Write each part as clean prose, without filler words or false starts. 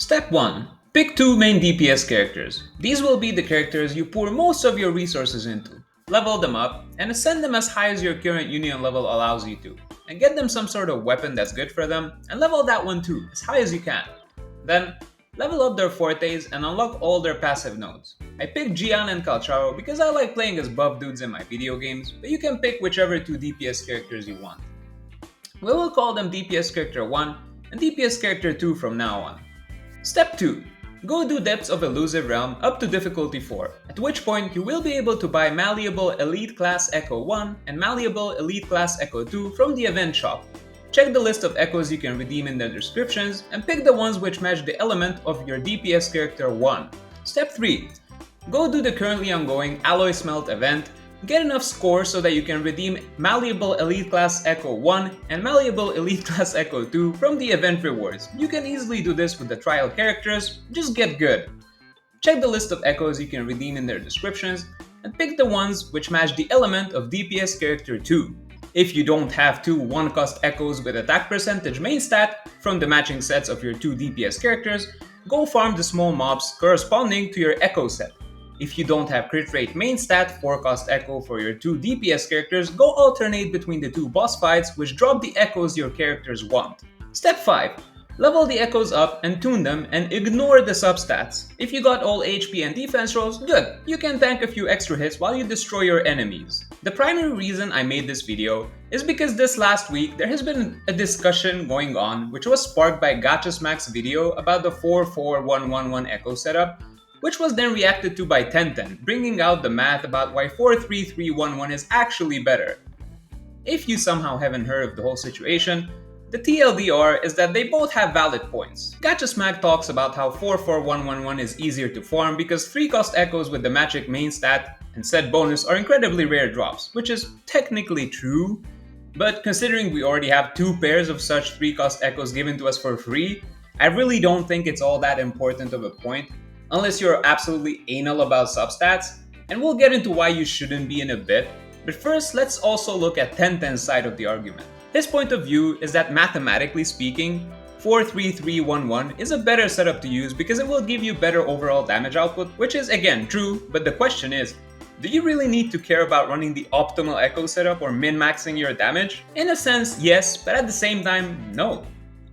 Step 1. Pick two main DPS characters. These will be the characters you pour most of your resources into. Level them up, and ascend them as high as your current union level allows you to. And get them some sort of weapon that's good for them, and level that one too, as high as you can. Then, level up their fortes and unlock all their passive nodes. I picked Gian and Calcharo because I like playing as buff dudes in my video games, but you can pick whichever two DPS characters you want. We will call them DPS character 1 and DPS character 2 from now on. Step 2. Go do Depths of Elusive Realm up to difficulty 4, at which point you will be able to buy Malleable Elite Class Echo 1 and Malleable Elite Class Echo 2 from the event shop. Check the list of echoes you can redeem in the descriptions and pick the ones which match the element of your DPS character 1. Step 3. Go do the currently ongoing Alloy Smelt event. Get enough scores so that you can redeem Malleable Elite Class Echo 1 and Malleable Elite Class Echo 2 from the event rewards. You can easily do this with the trial characters, just get good. Check the list of echoes you can redeem in their descriptions and pick the ones which match the element of DPS character 2. If you don't have two 1-cost echoes with attack percentage main stat from the matching sets of your two DPS characters, go farm the small mobs corresponding to your echo set. If you don't have crit rate main stat 4-cost echo for your two DPS characters, go alternate between the two boss fights which drop the echoes your characters want. Step 5. Level the echoes up and tune them and ignore the substats. If you got all HP and defense rolls, good, you can tank a few extra hits while you destroy your enemies. The primary reason I made this video is because this last week there has been a discussion going on which was sparked by Gachasmack's video about the 4-4-1-1-1 echo setup, which was then reacted to by Tenten, bringing out the math about why 4-3-3-1-1 is actually better. If you somehow haven't heard of the whole situation, the TLDR is that they both have valid points. Gachasmack talks about how 4-4-1-1-1 is easier to farm because 3-cost echoes with the magic main stat and said bonus are incredibly rare drops, which is technically true, but considering we already have two pairs of such 3-cost echoes given to us for free, I really don't think it's all that important of a point, unless you're absolutely anal about substats, and we'll get into why you shouldn't be in a bit. But first, let's also look at Tenten's side of the argument. His point of view is that mathematically speaking, 4-3-3-1-1 is a better setup to use because it will give you better overall damage output, which is again true, but the question is, do you really need to care about running the optimal echo setup or min-maxing your damage? In a sense, yes, but at the same time, no.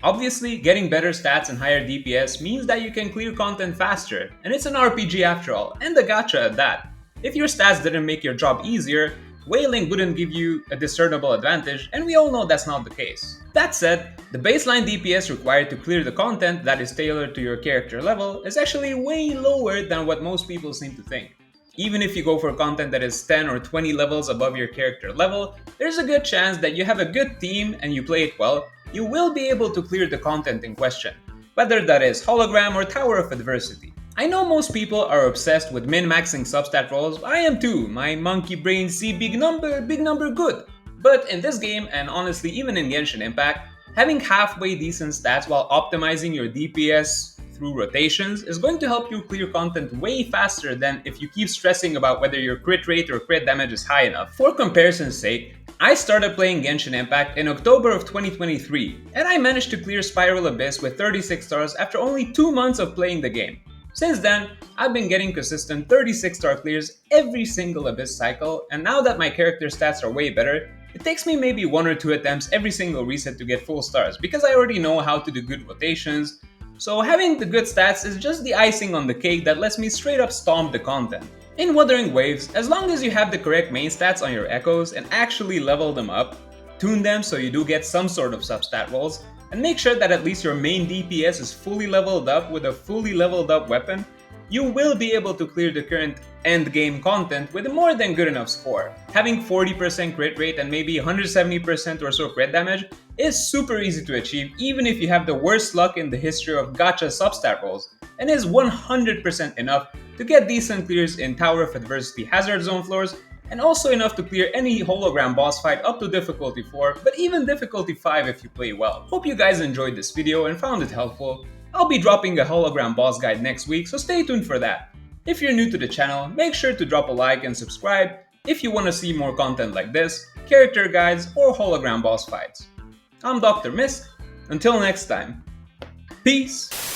Obviously, getting better stats and higher DPS means that you can clear content faster, and it's an RPG after all, and a gacha at that. If your stats didn't make your job easier, whaling wouldn't give you a discernible advantage, and we all know that's not the case. That said, the baseline DPS required to clear the content that is tailored to your character level is actually way lower than what most people seem to think. Even if you go for content that is 10 or 20 levels above your character level, there's a good chance that you have a good team and you play it well, you will be able to clear the content in question, whether that is Hologram or Tower of Adversity. I know most people are obsessed with min-maxing substat rolls, I am too, my monkey brain see big number good. But in this game, and honestly even in Genshin Impact, having halfway decent stats while optimizing your DPS through rotations is going to help you clear content way faster than if you keep stressing about whether your crit rate or crit damage is high enough. For comparison's sake, I started playing Genshin Impact in October of 2023, and I managed to clear Spiral Abyss with 36 stars after only 2 months of playing the game. Since then, I've been getting consistent 36 star clears every single Abyss cycle, and now that my character stats are way better, it takes me maybe 1 or 2 attempts every single reset to get full stars because I already know how to do good rotations. So having the good stats is just the icing on the cake that lets me straight up stomp the content. In Wuthering Waves, as long as you have the correct main stats on your echoes and actually level them up, tune them so you do get some sort of substat rolls, and make sure that at least your main DPS is fully leveled up with a fully leveled up weapon, you will be able to clear the current endgame content with a more than good enough score. Having 40% crit rate and maybe 170% or so crit damage is super easy to achieve even if you have the worst luck in the history of gacha substat rolls, and is 100% enough to get decent clears in Tower of Adversity Hazard Zone floors, and also enough to clear any hologram boss fight up to difficulty 4, but even difficulty 5 if you play well. Hope you guys enjoyed this video and found it helpful. I'll be dropping a hologram boss guide next week, so stay tuned for that. If you're new to the channel, make sure to drop a like and subscribe if you want to see more content like this, character guides, or hologram boss fights. I'm Dr. Mist. Until next time, peace!